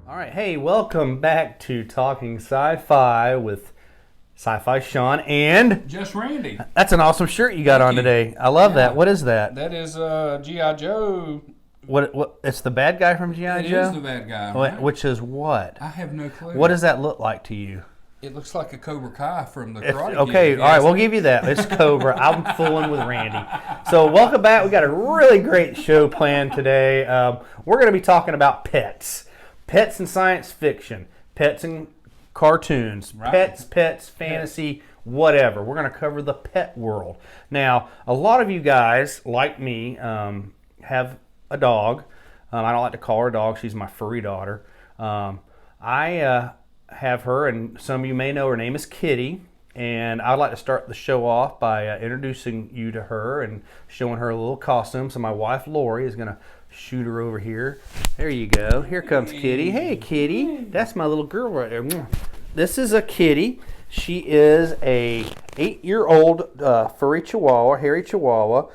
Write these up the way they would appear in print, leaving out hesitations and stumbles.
All right, hey, welcome back to Talking Sci-Fi with Sci-Fi Sean and... Just Randy. That's an awesome shirt you got on today. I love that. What is that? That is G.I. Joe. What? It's the bad guy from G.I. Joe? It is the bad guy. Right? Which is what? I have no clue. What does that look like to you? It looks like a Cobra Kai from the Karate Kid. Okay, all right, we'll give you that. It's Cobra. I'm fooling with Randy. So welcome back. We got a really great show planned today. We're going to be talking about pets. Pets in science fiction. Pets in cartoons. Right. Pets, fantasy, whatever. We're going to cover the pet world. Now, a lot of you guys, like me, have a dog. I don't like to call her a dog. She's my furry daughter. I have her, and some of you may know her name is Kitty, and I'd like to start the show off by introducing you to her and showing her a little costume. So my wife Lori is going to shoot her over here. There you go. Here comes Kitty. Hey Kitty, that's my little girl right there. This is a Kitty. She is a 8-year-old furry Chihuahua, hairy Chihuahua.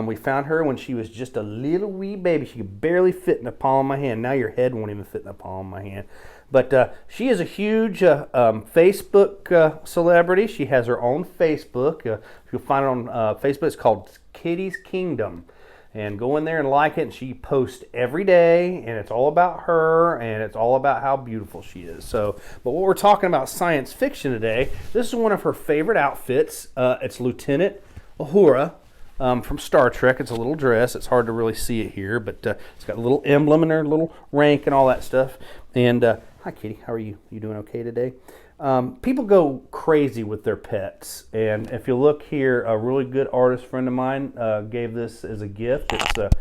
We found her when she was just a little wee baby. She could barely fit in the palm of my hand. Now your head won't even fit in the palm of my hand. But she is a huge Facebook celebrity. She has her own Facebook. You'll find it on Facebook. It's called Kitty's Kingdom. And go in there and like it. And she posts every day. And it's all about her. And it's all about how beautiful she is. So, but what we're talking about science fiction today. This is one of her favorite outfits. It's Lieutenant Uhura. From Star Trek. It's a little dress. It's hard to really see it here, but it's got a little emblem and her little rank and all that stuff. And hi, Kitty. How are you? You doing okay today? People go crazy with their pets, and if you look here, a really good artist friend of mine gave this as a gift. It's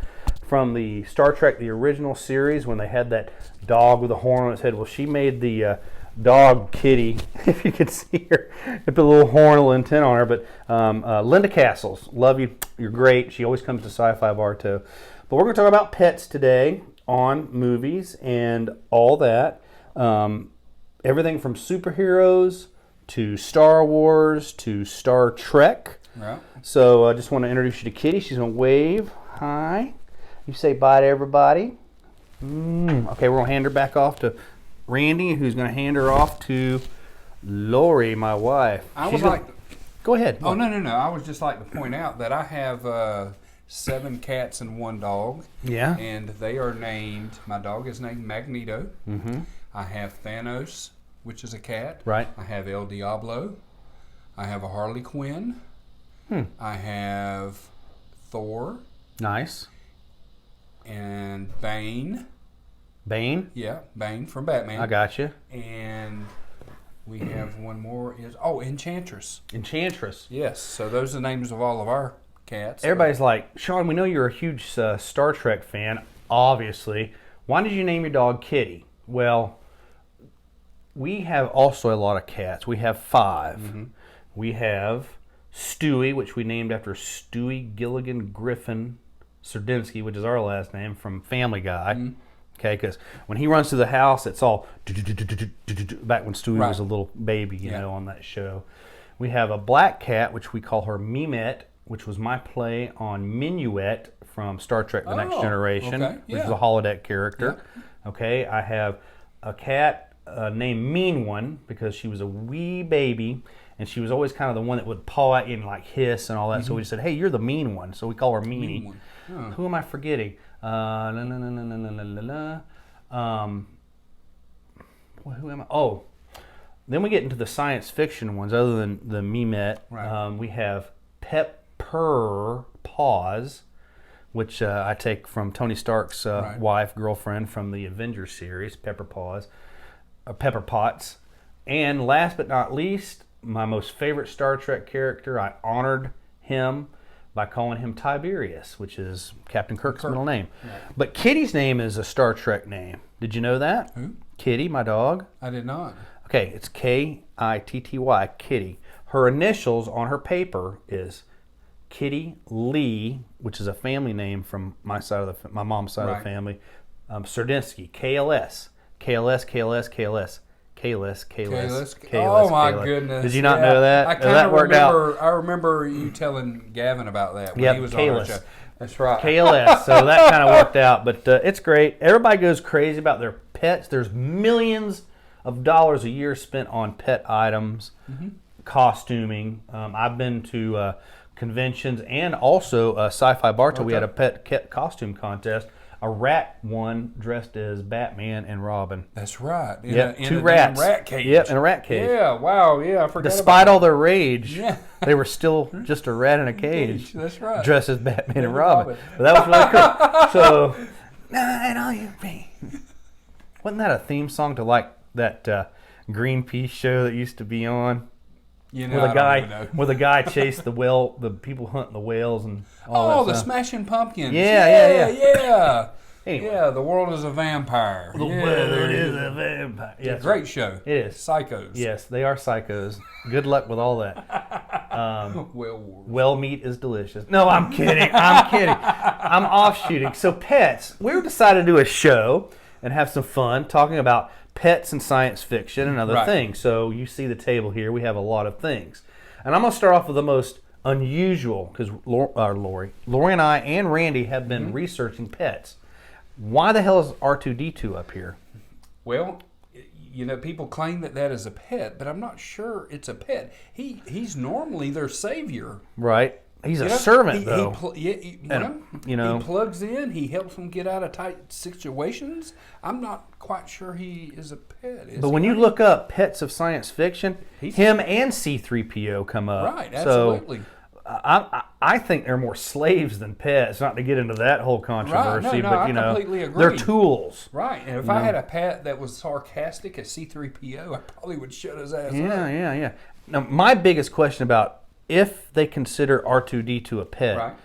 from the Star Trek, the original series, when they had that dog with a horn on its head. Well, she made the dog Kitty, if you could see her, put a little horn, a little antenna on her. But Linda Castles, love you, you're great. She always comes to Sci-Fi Bar too. But we're going to talk about pets today on movies and all that. Everything from superheroes to Star Wars to Star Trek. Right. So I just want to introduce you to Kitty. She's going to wave. Hi. You say bye to everybody. Okay, we're going to hand her back off to Randy, who's going to hand her off to Lori, my wife. Go ahead. Oh, no. I would just like to point out that I have 7 cats and 1 dog. Yeah. And they are named, my dog is named Magneto. Mm-hmm. I have Thanos, which is a cat. Right. I have El Diablo. I have a Harley Quinn. I have Thor. Nice. And Bane. Bane? Yeah, Bane from Batman. I got you. And we have one more. Enchantress. Enchantress. Yes, so those are the names of all of our cats. Everybody's like, Sean, we know you're a huge Star Trek fan, obviously. Why did you name your dog Kitty? Well, we have also a lot of cats. We have 5. Mm-hmm. We have Stewie, which we named after Stewie Gilligan Griffin Serdinsky, which is our last name, from Family Guy. Mm-hmm. Okay, because when he runs through the house, it's all back when Stewie was a little baby, you know, on that show. We have a black cat, which we call her Mimette, which was my play on Minuet from Star Trek The Next Generation, which is a holodeck character. Yeah. Okay, I have a cat named Mean One because she was a wee baby, and she was always kind of the one that would paw at you and like hiss and all that. Mm-hmm. So we just said, hey, you're the mean one. So we call her Meanie. Mean one. Who am I forgetting? Who am I? Oh, then we get into the science fiction ones other than the Mimette. Right. We have Pepper Paws, which I take from Tony Stark's wife, girlfriend from the Avengers series, Pepper Potts. And last but not least, my most favorite Star Trek character, I honored him by calling him Tiberius, which is Captain Kirk's middle name. Right. But Kitty's name is a Star Trek name. Did you know that? Who? Kitty, my dog. I did not. Okay, it's Kitty, Kitty. Her initials on her paper is Kitty Lee, which is a family name from my side of my mom's side of the family. Serdinsky, KLS. Oh my goodness! Did you not know that? I kind of remember. I remember you telling Gavin about that when he was on our show. That's right. KLS. So that kind of worked out, but it's great. Everybody goes crazy about their pets. There's millions of dollars a year spent on pet items, costuming. I've been to conventions and also Sci-Fi Bartow. We had a pet costume contest. A rat won dressed as Batman and Robin. That's right. In two a rats. Rat cage. Yep, in a rat cage. Yeah, wow, yeah, I forgot. Despite all their rage, Yeah. they were still just a rat in a cage. That's right. Dressed as Batman and Robin. But that was really cool. So, I know you mean. Wasn't that a theme song to like that Greenpeace show that used to be on? You know, where the guy chased the people hunting the whales and all that the stuff. Smashing Pumpkins. Yeah. Anyway. Yeah, the world is a vampire. The world is a vampire. Yeah, great show. It is. Psychos. Yes, they are psychos. Good luck with all that. Whale meat is delicious. No, I'm kidding. I'm offshooting. So pets, we decided to do a show and have some fun talking about pets and science fiction and other things. So you see the table here. We have a lot of things. And I'm going to start off with the most unusual, because Lori and I and Randy have been researching pets. Why the hell is R2-D2 up here? Well, you know, people claim that is a pet, but I'm not sure it's a pet. He's normally their savior. Right. He's a servant, though. He plugs in. He helps them get out of tight situations. I'm not quite sure he is a pet. But when you look up pets of science fiction, him and C-3PO come up. Right, absolutely. So I think they're more slaves than pets. Not to get into that whole controversy, but I completely agree. They're tools. Right, and if I had a pet that was sarcastic as C-3PO, I probably would shut his ass up. Yeah. Now, my biggest question about if they consider R2-D2 a pet,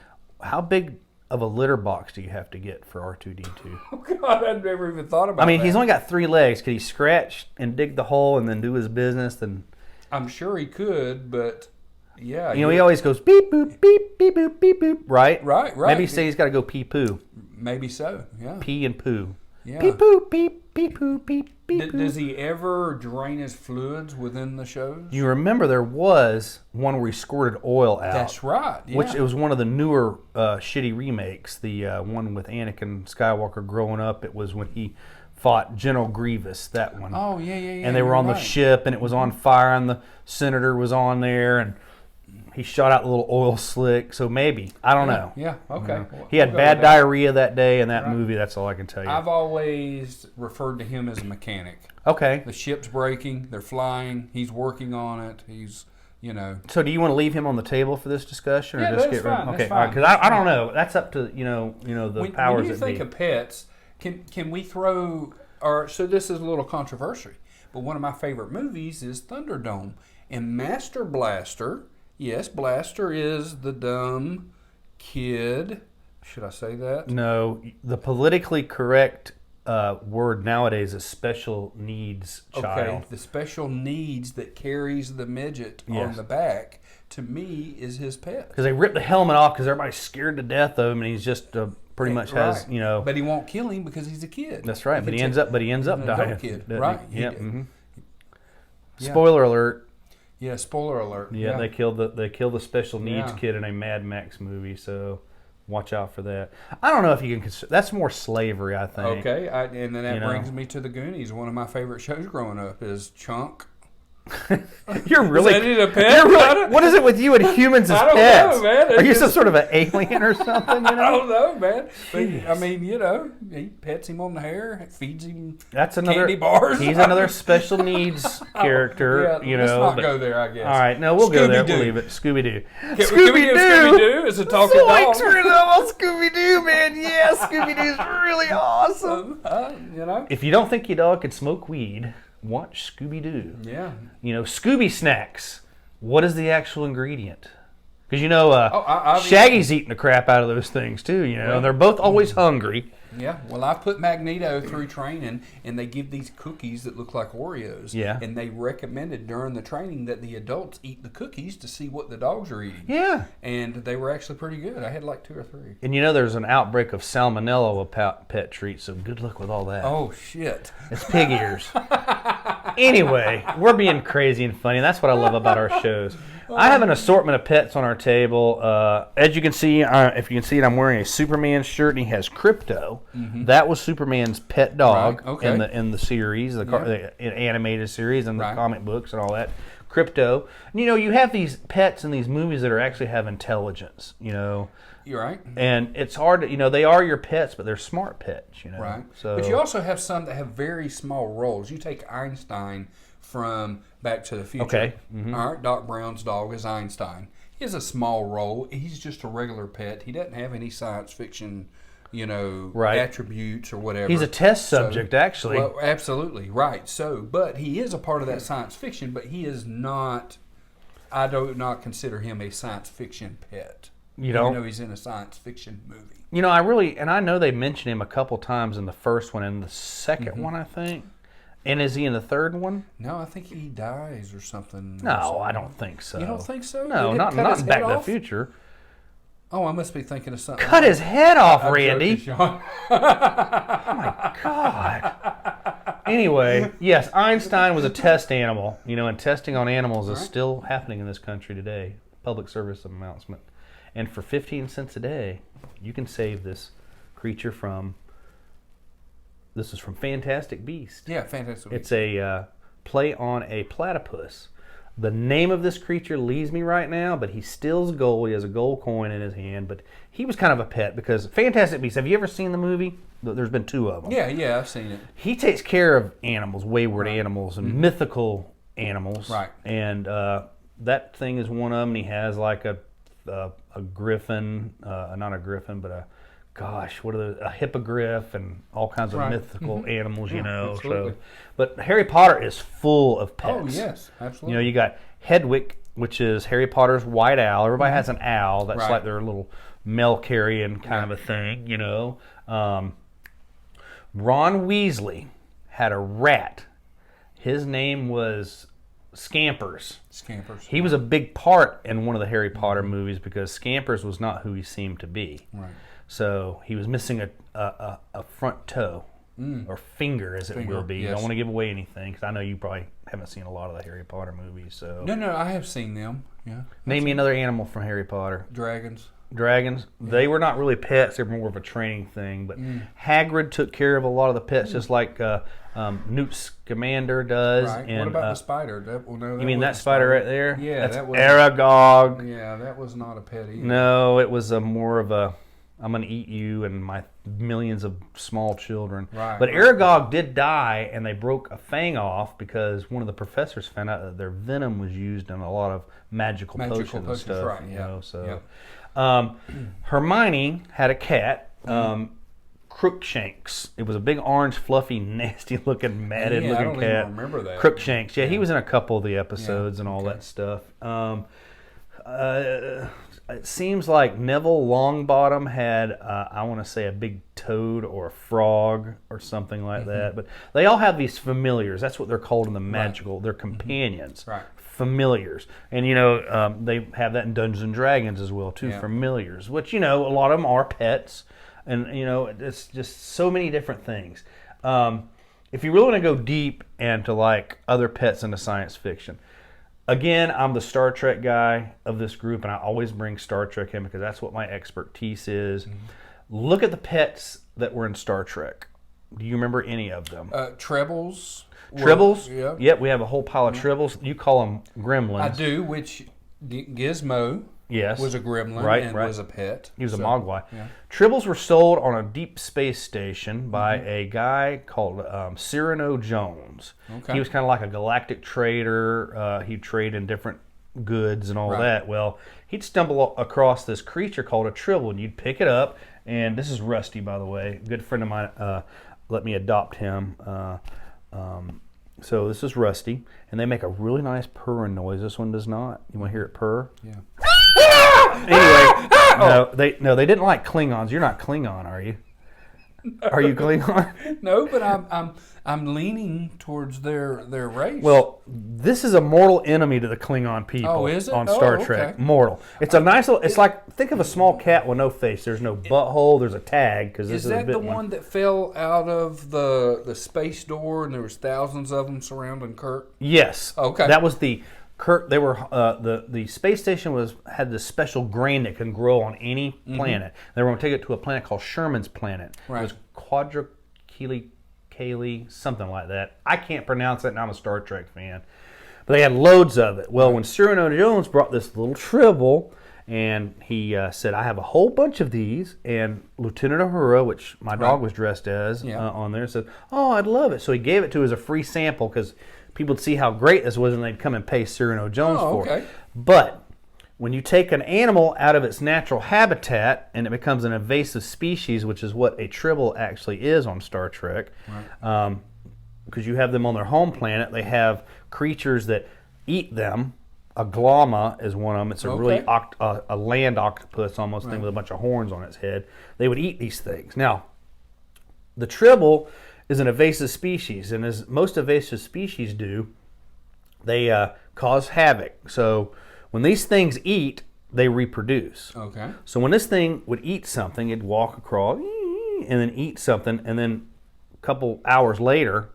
how big of a litter box do you have to get for R2-D2? Oh, God, I've never even thought about that. He's only got 3 legs. Could he scratch and dig the hole and then do his business? Then I'm sure he could, but yeah. He always goes beep, boop, beep, beep, boop, beep, boop, right? Right. Maybe say he's got to go pee-poo. Maybe so, yeah. Pee and poo. Yeah. Pee-poo, beep, pee-poo, beep, beep, poo. Does he ever drain his fluids within the shows? You remember there was one where he squirted oil out. That's right, yeah. Which it was one of the newer shitty remakes. The one with Anakin Skywalker growing up. It was when he fought General Grievous, that one. Oh, yeah. And they were on the ship, and it was on fire, and the senator was on there, and he shot out the little oil slick. So maybe. I don't know. Yeah, okay. He had bad diarrhea that day in that movie. That's all I can tell you. I've always referred to him as a mechanic. Okay. The ship's breaking. They're flying. He's working on it. He's, So do you want to leave him on the table for this discussion, or yeah, just that's get rid of him? fine. Okay, all right. Because I don't know. That's up to the powers when you that think be. of pets, can we throw? So this is a little controversial, but one of my favorite movies is Thunderdome, and Master Blaster. Yes, Blaster is the dumb kid. Should I say that? No, the politically correct word nowadays is special needs child. Okay, the special needs that carries the midget on the back, to me, is his pet. Because they rip the helmet off because everybody's scared to death of him, and he's just pretty much has. But he won't kill him because he's a kid. That's right. But he ends up dying. Kid. Right. Yep. Mm-hmm. Spoiler alert. Yeah, spoiler alert. Yeah, they killed the special needs kid in a Mad Max movie, so watch out for that. I don't know if you can consider that's more slavery, I think. Okay, and then that brings me to the Goonies. One of my favorite shows growing up is Chunk. You're really. Is that a pet? What is it with you and humans as pets? I don't know, man. Are you some sort of an alien or something? I don't know, man. But, I mean, he pets him on the hair, feeds him candy bars. He's another special needs character. Let's not go there, I guess. All right, no, we'll go there. We'll leave it. Scooby-Doo. Scooby-Doo is a talking dog. We're all Scooby-Doo, man. Yeah, Scooby-Doo's really awesome. If you don't think your dog can smoke weed, watch Scooby-Doo. Yeah. Scooby Snacks. What is the actual ingredient? Because Shaggy's eating the crap out of those things too. And they're both always hungry. Yeah. Well, I put Magneto through training, and they give these cookies that look like Oreos. Yeah. And they recommended during the training that the adults eat the cookies to see what the dogs are eating. Yeah. And they were actually pretty good. I had like 2 or 3. And there's an outbreak of salmonella with pet treats, so good luck with all that. Oh, shit. It's pig ears. Anyway, we're being crazy and funny, and that's what I love about our shows. I have an assortment of pets on our table. As you can see, if you can see it, I'm wearing a Superman shirt, and he has Crypto. Mm-hmm. That was Superman's pet dog in the series, the animated series, and the comic books and all that. Crypto. And, you have these pets in these movies that actually have intelligence. You're right. And it's hard to, they are your pets, but they're smart pets. Right. So, but you also have some that have very small roles. You take Einstein from Back to the Future. Okay. Mm-hmm. All right. Doc Brown's dog is Einstein. He has a small role. He's just a regular pet. He doesn't have any science fiction, attributes or whatever. He's a test subject, actually. Well, absolutely. Right. So, but he is a part of that science fiction, but he is not, I do not consider him a science fiction pet. You don't? Even though he's in a science fiction movie. I know they mentioned him a couple times in the first one and the second one, I think. And is he in the third one? No, I think he dies or something. No, I don't think so. You don't think so? No, not in Back to the Future. Oh, I must be thinking of something. Cut his head off, Randy. Oh, my God. Anyway, yes, Einstein was a test animal. And testing on animals is still happening in this country today. Public service announcement. And for 15 cents a day, you can save this creature from... This is from Fantastic Beast. Yeah, Fantastic Beast. It's a play on a platypus. The name of this creature leaves me right now, but he steals gold. He has a gold coin in his hand, but he was kind of a pet because Fantastic Beast, have you ever seen the movie? There's been 2 of them. Yeah, I've seen it. He takes care of animals, wayward animals, and mythical animals. Right. And that thing is one of them, and he has like a griffin, not a griffin, but a hippogriff and all kinds of mythical animals, Absolutely. So, but Harry Potter is full of pets. Oh, yes, absolutely. You got Hedwig, which is Harry Potter's white owl. Everybody has an owl. That's like their little mail-carrying kind of a thing, Ron Weasley had a rat. His name was Scampers. He was a big part in one of the Harry Potter movies because Scampers was not who he seemed to be. Right. So he was missing a front toe or finger, as it will be. Yes. I don't want to give away anything because I know you probably haven't seen a lot of the Harry Potter movies. So no, I have seen them. Yeah. Name me another animal from Harry Potter. Dragons. Yeah. They were not really pets; they were more of a training thing. But Hagrid took care of a lot of the pets, just like Newt Scamander does. Right. And, what about the spider? You mean that spider right there? Yeah, that's that was Aragog. Yeah, that was not a pet either. No, it was more of a I'm going to eat you and my millions of small children. Right. But Aragog did die, and they broke a fang off because one of the professors found out that their venom was used in a lot of magical potions and stuff. Right, Hermione had a cat, Crookshanks. It was a big orange, fluffy, nasty-looking, matted-looking cat. I don't even remember that. Crookshanks. Yeah, he was in a couple of the episodes and all that stuff. It seems like Neville Longbottom had, I want to say, a big toad or a frog or something like that. But they all have these familiars. That's what they're called in the magical. They're companions. Right. Familiars. And, they have that in Dungeons and Dragons as well, too. Yeah. Familiars, which, a lot of them are pets. And, it's just so many different things. If you really want to go deep into, like, other pets into science fiction, again, I'm the Star Trek guy of this group, and I always bring Star Trek in because that's what my expertise is. Look at the pets that were in Star Trek. Do you remember any of them? Tribbles. Tribbles? Yeah. Yep, we have a whole pile of tribbles. You call them gremlins. I do, which Gizmo was a gremlin and was a pet. He was a mogwai. Yeah. Tribbles were sold on a deep space station by a guy called Cyrano Jones. Okay. He was kind of like a galactic trader. He'd trade in different goods and all that. Well, he'd stumble across this creature called a tribble, and you'd pick it up. And this is Rusty, by the way. A good friend of mine let me adopt him. So this is Rusty, and they make a really nice purring noise. This one does not. You want to hear it purr? Yeah. Anyway, no, they didn't like Klingons. You're not Klingon, are you? Are you Klingon? No, but I'm leaning towards their race. Well, this is a mortal enemy to the Klingon people. Oh, is it? On Star Trek. Okay. Mortal. It's a nice little. It's like, think of a small cat with no face. There's no butthole. There's a tag because this is that a bit the one that fell out of the space door and there was thousands of them surrounding Kirk? Yes. Okay. That was the Kirk. They were the space station had this special grain that can grow on any planet. They were going to take it to a planet called Sherman's planet. Right. It was Kaylee, something like that. I can't pronounce it, and I'm a Star Trek fan. But they had loads of it. Well, when Cyrano Jones brought this little tribble, and he said, I have a whole bunch of these, and Lieutenant Uhura, which my dog was dressed as on there, said, oh, I'd love it. So he gave it to us as a free sample because people would see how great this was, and they'd come and pay Cyrano Jones for it. But when you take an animal out of its natural habitat and it becomes an invasive species, which is what a tribble actually is on Star Trek, because you have them on their home planet, they have creatures that eat them. A glama is one of them. It's a really a land octopus almost thing with a bunch of horns on its head. They would eat these things. Now, the tribble is an invasive species, and as most invasive species do, they cause havoc. So when these things eat, they reproduce. Okay. So when this thing would eat something, it'd walk across and then eat something, and then a couple hours later,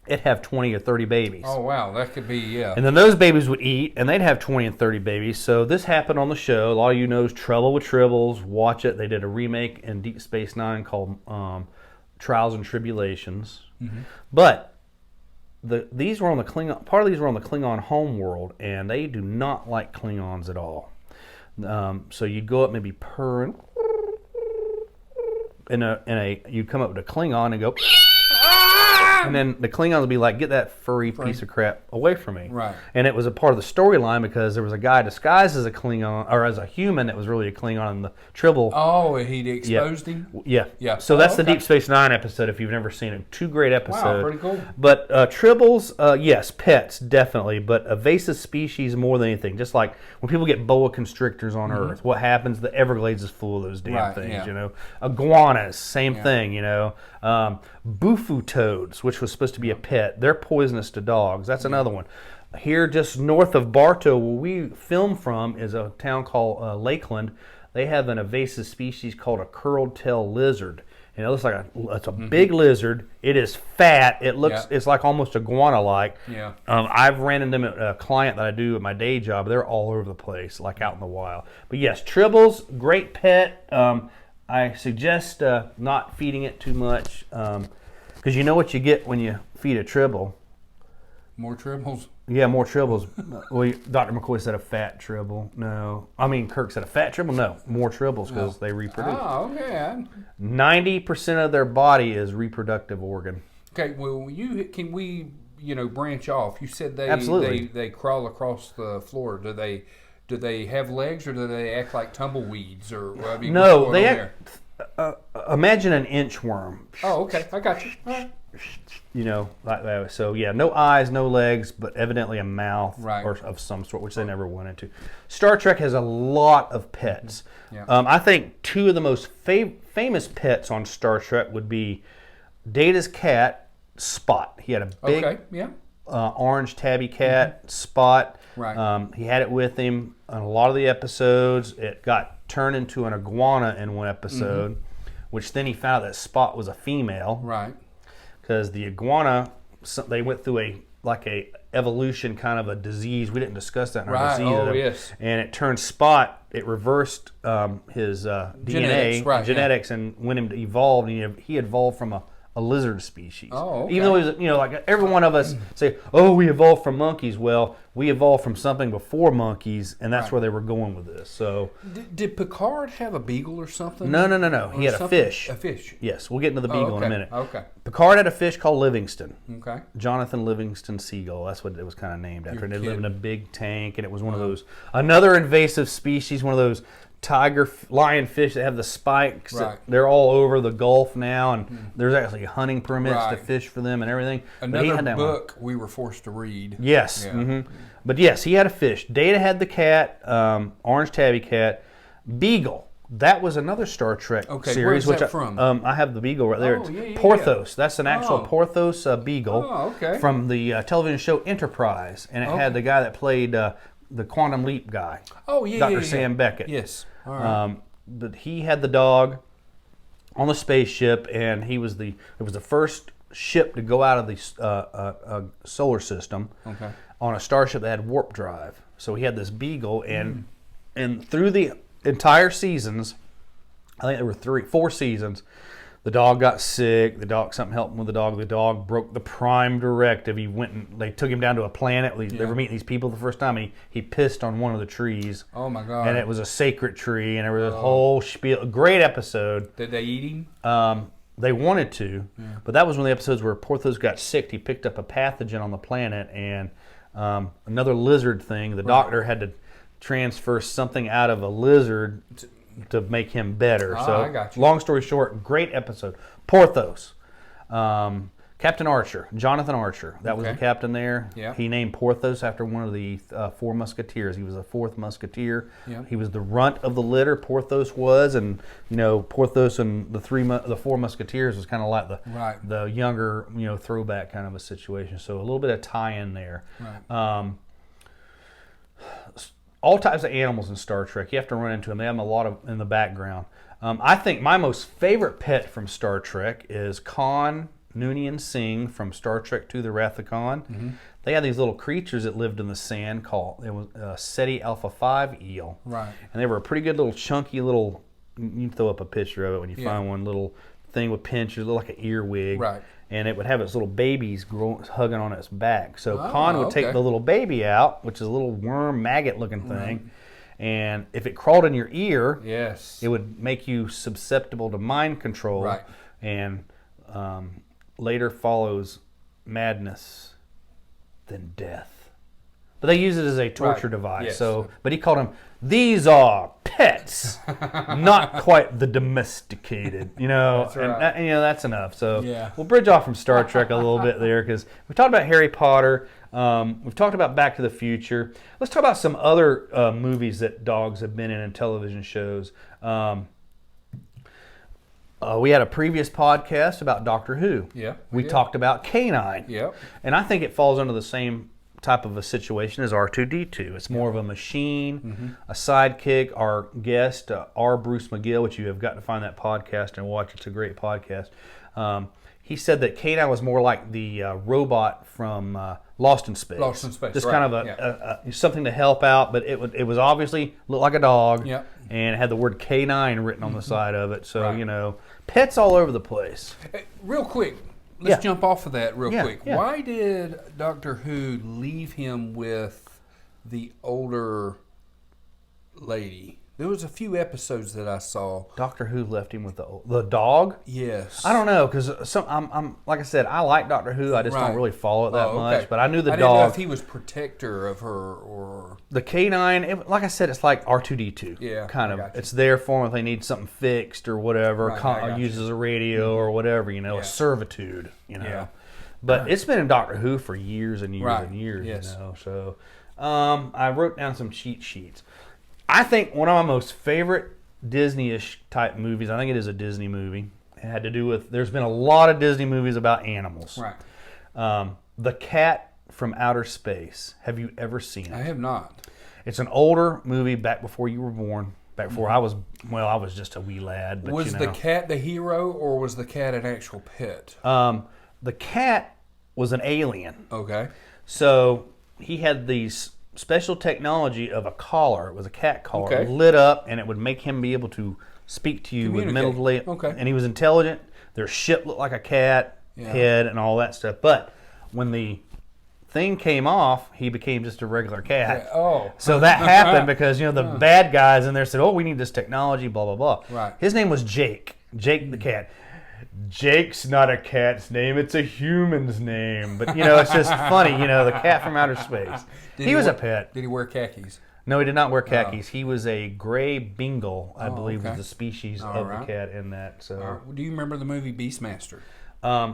it'd have 20 or 30 babies. Oh, wow. That could be, And then those babies would eat, and they'd have 20 and 30 babies. So this happened on the show. A lot of you know Trouble with Tribbles. Watch it. They did a remake in Deep Space Nine called Trials and Tribulations. But these were on the Klingon. Part of these were on the Klingon homeworld, and they do not like Klingons at all. So you'd go up maybe purring, you'd come up with a Klingon and go, and then the Klingons would be like, get that furry piece of crap away from me. Right. And it was a part of the storyline because there was a guy disguised as a Klingon, or as a human that was really a Klingon in the Tribble. Oh, he'd exposed him? Yeah. So that's the Deep Space Nine episode if you've never seen it. 2 great episodes. Wow, pretty cool. But Tribbles, yes, pets, definitely, but invasive species more than anything. Just like when people get boa constrictors on Earth, what happens? The Everglades is full of those damn things, you know. Iguanas, same thing, you know. Bufu toads, which was supposed to be a pet, they're poisonous to dogs. That's another one. Here, just north of Bartow, where we film from, is a town called Lakeland. They have an invasive species called a curled tail lizard, and it looks like it's a big lizard. It is fat. It looks it's like almost iguana-like. Yeah. I've ran into them at a client that I do at my day job. They're all over the place, like out in the wild. But yes, Tribbles, great pet. I suggest not feeding it too much because you know what you get when you feed a tribble. More tribbles? Yeah, more tribbles. Well, Dr. McCoy said a fat tribble. No. I mean, Kirk said a fat tribble? No. More tribbles because they reproduce. Oh, okay. 90% of their body is reproductive organ. Okay, well, can we branch off? You said they crawl across the floor. Do they have legs, or do they act like tumbleweeds? Or no, they act. Imagine an inchworm. Oh, okay, I got you. All right. You know, like that. So yeah, no eyes, no legs, but evidently a mouth or of some sort, which they never went into. Star Trek has a lot of pets. Yeah. I think 2 of the most famous pets on Star Trek would be Data's cat, Spot. He had a big orange tabby cat, Spot. Right. He had it with him on a lot of the episodes. It got turned into an iguana in one episode, which then he found out that Spot was a female. Right. Because the iguana, they went through a evolution kind of a disease. We didn't discuss that in our disease. Oh, yes. And it turned Spot. It reversed his DNA, genetics, and when him to evolve, he evolved from a lizard species. Oh, okay. Even though he was, like every one of us say, oh, we evolved from monkeys. Well, we evolved from something before monkeys, and that's where they were going with this. So, did Picard have a beagle or something? No. He had a fish. A fish. Yes, we'll get into the beagle in a minute. Okay. Picard had a fish called Livingston. Okay. Jonathan Livingston Seagull. That's what it was kind of named after. And they lived in a big tank, and it was one of those, another invasive species, one of those lionfish that have the spikes. Right. They're all over the Gulf now, and there's actually hunting permits to fish for them and everything. Another book we were forced to read. Yes. Yeah. But yes, he had a fish. Data had the cat, orange tabby cat. Beagle. That was another Star Trek series. Where's that from? I have the beagle right there. Oh, yeah, Porthos. That's an actual Oh. Porthos beagle from the television show Enterprise. And it had the guy that played the Quantum Leap guy. Oh, yeah, Dr. Sam Beckett. Yes. All right. But he had the dog on the spaceship, and it was the first ship to go out of the solar system on a starship that had warp drive. So he had this beagle, and through the entire seasons, I think there were 4 seasons, the dog got sick. Something helped him with the dog. The dog broke the prime directive. They took him down to a planet. They were meeting these people the first time, and he pissed on one of the trees. Oh my God. And it was a sacred tree, and there was a whole spiel. A great episode. Did they eat him? They wanted to, but that was one of the episodes where Porthos got sick. He picked up a pathogen on the planet, and another lizard thing. The doctor had to transfer something out of a lizard to make him better. I got you. Long story short, great episode. Porthos. Captain Archer, Jonathan Archer. That was the captain there. Yeah. He named Porthos after one of the 4 musketeers. He was the 4th musketeer. Yeah. He was the runt of the litter, Porthos was, and Porthos and the 4 musketeers was kind of like the younger, throwback kind of a situation. So a little bit of tie-in there. Right. All types of animals in Star Trek. You have to run into them. They have them a lot in the background. I think my most favorite pet from Star Trek is Khan Noonien Singh from Star Trek II: The Wrath of Khan. They had these little creatures that lived in the sand called SETI Alpha 5 eel. Right. And they were a pretty good little chunky little, you can throw up a picture of it when you find one little thing with pinchers, look like an earwig. Right. And it would have its little babies hugging on its back. So Khan would take the little baby out, which is a little worm, maggot-looking thing, and if it crawled in your ear, it would make you susceptible to mind control. Right. And later follows madness, then death. But they use it as a torture device. Yes. So, but he called them, these are pets, not quite the domesticated. That's right. And that's enough. So we'll bridge off from Star Trek a little bit there, because we talked about Harry Potter. We've talked about Back to the Future. Let's talk about some other movies that dogs have been in and television shows. We had a previous podcast about Doctor Who. Yeah. We talked about Canine. Yeah. And I think it falls under the same type of a situation as R2-D2. It's more of a machine, a sidekick. Our guest, R. Bruce McGill, which you have got to find that podcast and watch. It's a great podcast. He said that Canine was more like the robot from Lost in Space. Lost in Space, Just right. kind of something to help out, but it was obviously looked like a dog, and it had the word Canine written on the side of it. So, pets all over the place. Hey, real quick, let's jump off of that real quick. Yeah. Why did Doctor Who leave him with the older lady? There was a few episodes that I saw. Doctor Who left him with the dog? Yes. I don't know, because I'm like I said, I like Doctor Who. I just don't really follow it that much. But I knew the dog. I didn't know if he was protector of her or the canine. Like I said, it's like R2-D2. Yeah, kind of. It's there for them if they need something fixed or whatever. Right, uses a radio or whatever. A servitude. But it's been in Doctor Who for years and years and years. Yes. So I wrote down some cheat sheets. I think one of my most favorite Disney-ish type movies, I think it is a Disney movie, it had to do with, there's been a lot of Disney movies about animals. Right. The Cat from Outer Space. Have you ever seen it? I have not. It's an older movie back before you were born, back before I was just a wee lad. But, was the cat the hero, or was the cat an actual pet? The cat was an alien. Okay. So he had these special technology of a collar. It was a cat collar, lit up, and it would make him be able to speak to you with mentally. Okay. And he was intelligent. Their ship looked like a cat head and all that stuff. But when the thing came off, he became just a regular cat. Yeah. Oh. So that happened because the bad guys in there said, "Oh, we need this technology." Blah blah blah. Right. His name was Jake. Jake the cat. Jake's not a cat's name, it's a human's name. But, it's just funny, the cat from outer space. He was a pet. Did he wear khakis? No, he did not wear khakis. He was a gray Bengal, I believe, was the species of the cat in that. So, do you remember the movie Beastmaster?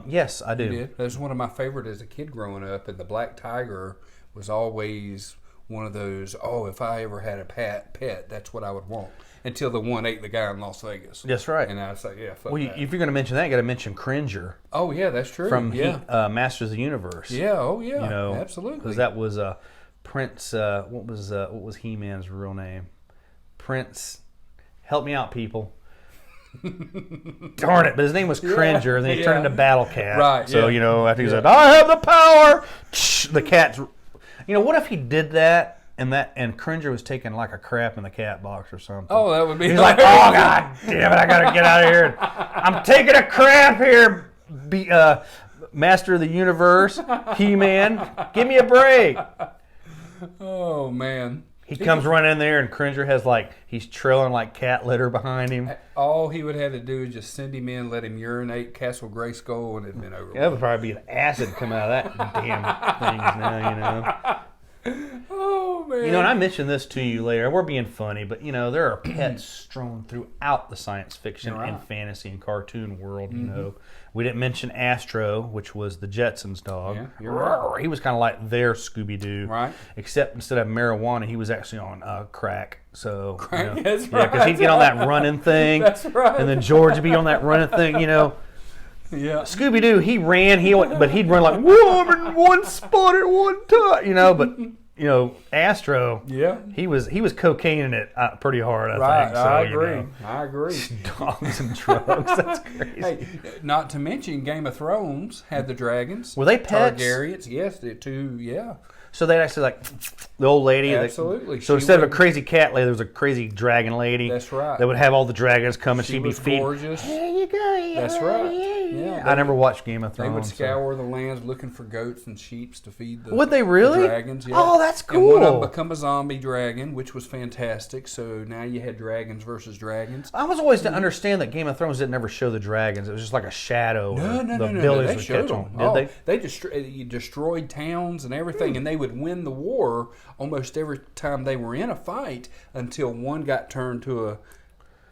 Yes, I do. You did? That was one of my favorite as a kid growing up, and the black tiger was always one of those, oh, if I ever had a pet, that's what I would want. Until the one ate the guy in Las Vegas. That's right. And I was like, yeah, fuck Well, that. if you're going to mention that, you got to mention Cringer. Oh, yeah, that's true. From yeah. Masters of the Universe. Yeah, oh, yeah, You know, absolutely. Because that was Prince, what was He-Man's real name? Prince, help me out, people. Darn it, but his name was Cringer, and then he turned into Battle Cat. Right, so, after he said, I have the power, the cat's, what if he did that, and Cringer was taking like a crap in the cat box or something? Oh, that would be He's like, oh, God damn it, I got to get out of here. I'm taking a crap here, Master of the Universe, He-Man, give me a break. Oh, man. He comes running in there, and Cringer has he's trailing like cat litter behind him. All he would have to do is just send him in, let him urinate Castle Grayskull, and it'd been over. Yeah, that would probably be an acid coming out of that damn things now, Oh, man. and I mentioned this to you later. We're being funny, but, there are pets strewn throughout the science fiction and fantasy and cartoon world, We didn't mention Astro, which was the Jetsons' dog. Yeah, you're right. He was kind of like their Scooby-Doo. Right. Except instead of marijuana, he was actually on crack. So, Crack, that's yeah, right. because he'd get on that running thing. That's right. And then George would be on that running thing, Yeah. Scooby-Doo, he ran, but he'd run like, whoa, I'm in one spot at one time, but... Astro. Yeah. He was cocaining it pretty hard. I think. So, I agree. Dogs and drugs. That's crazy. Hey, not to mention Game of Thrones had the dragons. Were they pets? Targaryens. Yes, the two. Yeah. So they'd actually the old lady. Absolutely. So instead of a crazy cat lady, there was a crazy dragon lady. That's right. That would have all the dragons come and She she'd be was feeding. gorgeous. There you go. That's right. Yeah. I never watched Game of Thrones. They would scour the lands looking for goats and sheep to feed the Would they really? the dragons. Yeah. Oh, that's And one of them cool. become a zombie dragon, which was fantastic. So now you had dragons versus dragons. I was always to understand that Game of Thrones didn't ever show the dragons. It was just like a shadow. No. The They buildings would showed catch them. them. Did they? They destroyed towns and everything, and they would win the war almost every time they were in a fight until one got turned to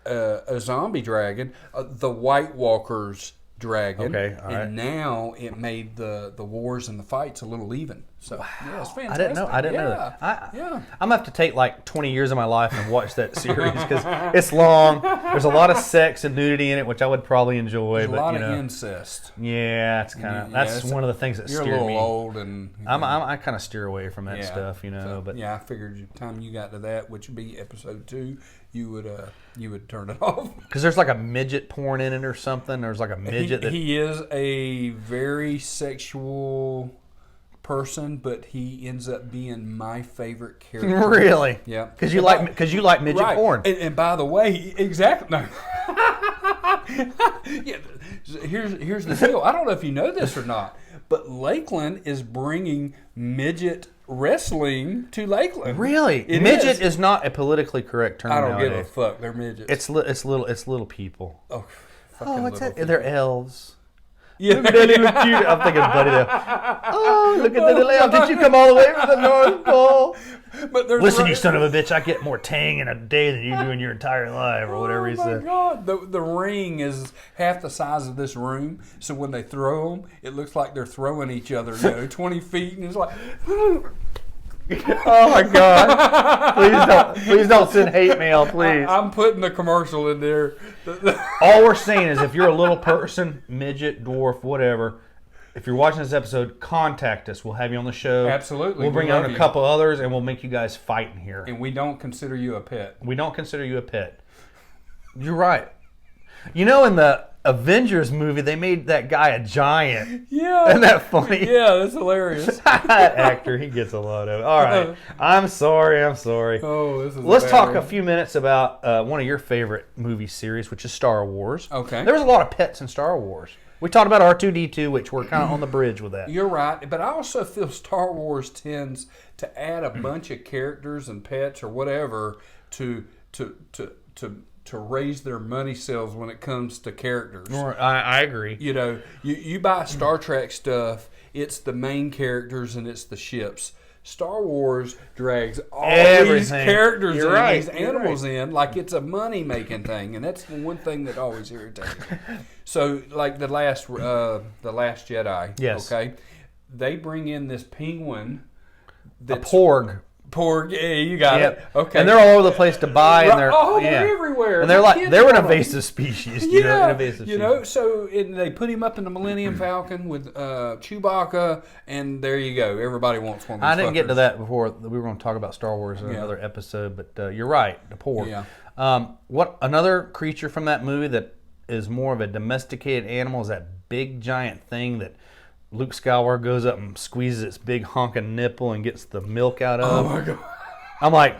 a zombie dragon, the White Walker's dragon. Okay, all right. And now it made the wars and the fights a little even. So yeah, it's fantastic. I didn't know Yeah. that. Yeah. I'm gonna have to take 20 years of my life and watch that series because it's long. There's a lot of sex and nudity in it, which I would probably enjoy. There's a but lot you know, of incest. yeah, it's kind of that's one of the things that You're a steer little me. old, and I kind of steer away from that yeah. stuff, So, but yeah, I figured the time you got to that, which would be episode 2, you would turn it off. because there's like a midget porn in it or something. There's like a midget. He is a very sexual person, but he ends up being my favorite character. Really? Yeah. Because you like midget Right. porn. And by the way, exactly. No. Yeah. Here's the deal. I don't know if you know this or not, but Lakeland is bringing midget wrestling to Lakeland. Really? It Midget is not a politically correct term I don't nowadays. give a fuck. They're midgets. It's little people. oh, Oh, what's little that? They're elves. Yeah. Look at that little cute. I'm thinking Buddy there. Oh, look at the little elf. Did you come all the way from the North Pole? But there's Listen, you son of a bitch, I get more tang in a day than you do in your entire life, or whatever he Oh my said. God! The ring is half the size of this room, so when they throw them, it looks like they're throwing each other, 20 feet, and it's like. Oh my God! Please don't send hate mail, please. I'm putting the commercial in there. All we're saying is, if you're a little person, midget, dwarf, whatever, if you're watching this episode, contact us. We'll have you on the show. Absolutely. We'll bring We on love a you. couple others, and we'll make you guys fight in here. And we don't consider you a pet. We don't consider you a pet. You're right. In the Avengers movie, they made that guy a giant. Yeah. Isn't that funny? Yeah, that's hilarious. That actor, he gets a lot of it. All right. I'm sorry. Oh, this is. Let's bad talk one. a few minutes about one of your favorite movie series, which is Star Wars. Okay. There was a lot of pets in Star Wars. We talked about R2-D2, which we're kind of on the bridge with that. You're right, but I also feel Star Wars tends to add a bunch of characters and pets or whatever to raise their money sales when it comes to characters. I agree. You buy Star Trek stuff, it's the main characters and it's the ships. Star Wars drags all these characters and these animals in like it's a money-making thing, and that's the one thing that always irritates me. So, like the last Jedi, yes. okay, they bring in this penguin. A porg Pork, yeah, you got it. Okay. And they're all over the place to buy, and they're everywhere. And they're an invasive species. So they put him up in the Millennium Falcon with Chewbacca, and there you go. Everybody wants one of these I didn't get to that before. We were going to talk about Star Wars in another episode, but you're right, the pork. Yeah. What another creature from that movie that is more of a domesticated animal is that big giant thing that Luke Skywalker goes up and squeezes its big honking nipple and gets the milk out of. Oh my God. I'm like,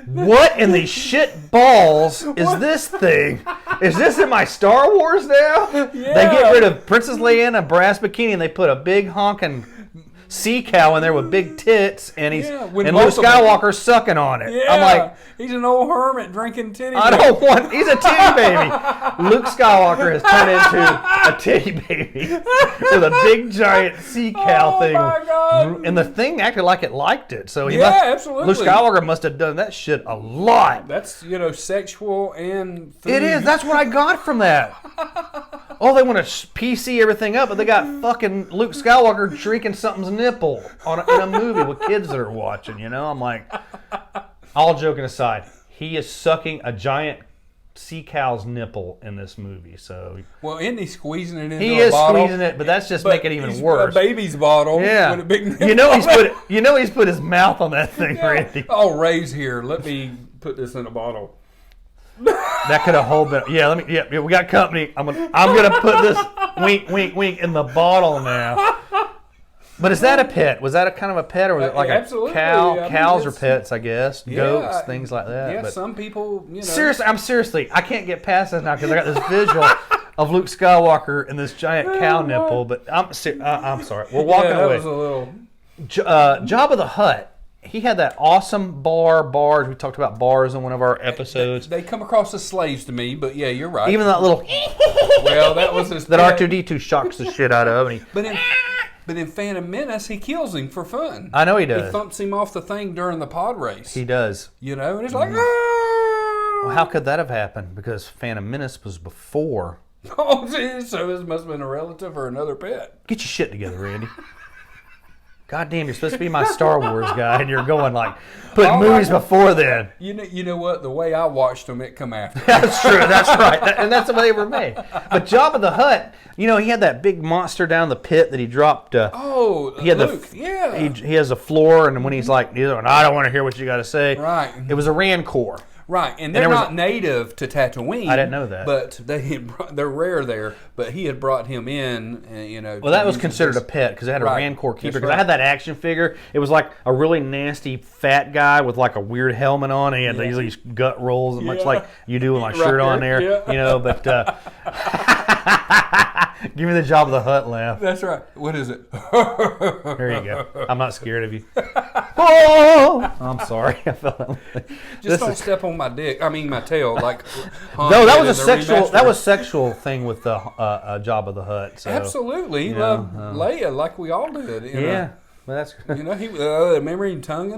what in the shit balls is this thing? Is this in my Star Wars now? Yeah. They get rid of Princess Leia in a brass bikini and they put a big honking sea cow in there with big tits, and Luke Skywalker's sucking on it. Yeah. I'm like, he's an old hermit drinking titty. He's a titty baby. Luke Skywalker has turned into a titty baby with a big giant sea cow thing. My God. And the thing acted like it liked it. So absolutely. Luke Skywalker must have done that shit a lot. That's, sexual and food. It is. That's what I got from that. Oh, they want to PC everything up, but they got fucking Luke Skywalker drinking something's nipple in a movie with kids that are watching, I'm like, all joking aside, he is sucking a giant sea cow's nipple in this movie. So, well, isn't he squeezing it into he a bottle? He is squeezing it, but that's just making it even worse. A baby's bottle. Yeah. With a big nipple. He's put his mouth on that thing, Randy. Oh, Ray's here. Let me put this in a bottle. That could have whole been. Yeah, we got company. I'm gonna put this wink, wink, wink in the bottle now. But is that a pet? Was that a kind of a pet, or was it like a cow? Cows are pets, I guess. Goats, things like that. Yeah, but some people, Seriously, I can't get past this now because I got this visual of Luke Skywalker and this giant cow nipple. But I'm sorry. We're walking away. That was a little. Jabba the Hutt. He had that awesome bars. We talked about bars in one of our episodes. They come across as slaves to me, but yeah, you're right. Even that little. Well, that was his. That R2D2 shocks the shit out of him. But in Phantom Menace, he kills him for fun. I know he does. He thumps him off the thing during the pod race. He does. And it's like, Well, how could that have happened? Because Phantom Menace was before. Oh, so this must have been a relative or another pet. Get your shit together, Randy. God damn, you're supposed to be my Star Wars guy, and you're going putting movies before then. You know what? The way I watched them, it come after. That's true. That's right. And that's the way they were made. But Jabba the Hutt, he had that big monster down the pit that he dropped. He had Luke. He has a floor, and when he's like, I don't want to hear what you got to say. Right. It was a Rancor. Right, and they're not native to Tatooine. I didn't know that. But they're rare there. But he had brought him in, Well, that was considered a pet because it had a Rancor keeper. Because I had that action figure. It was like a really nasty fat guy with like a weird helmet on. And he had these gut rolls, much like you do with my shirt on there. Yeah. But give me the Jabba the Hutt laugh. That's right. What is it? There you go. I'm not scared of you. Oh, I'm sorry. I felt Just don't step on my dick. I mean, my tail. Like no, that was a sexual. That was sexual thing with the Jabba the Hutt. So, absolutely, he loved Leia like we all did. Yeah, well, that's he remember him trying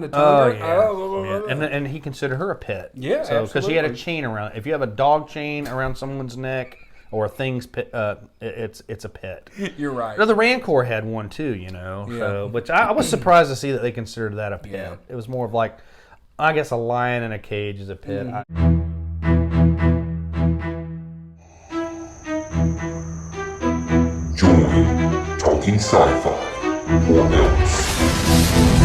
to tongue her. Yeah. And he considered her a pet. Yeah, so because she had a chain around. If you have a dog chain around someone's neck or a thing's pet, it's a pet. You're right. The Rancor had one too. Yeah. So which I was surprised to see that they considered that a pet. Yeah. It was more of like, I guess a lion in a cage is a pet. Join Talking Sci-Fi or else.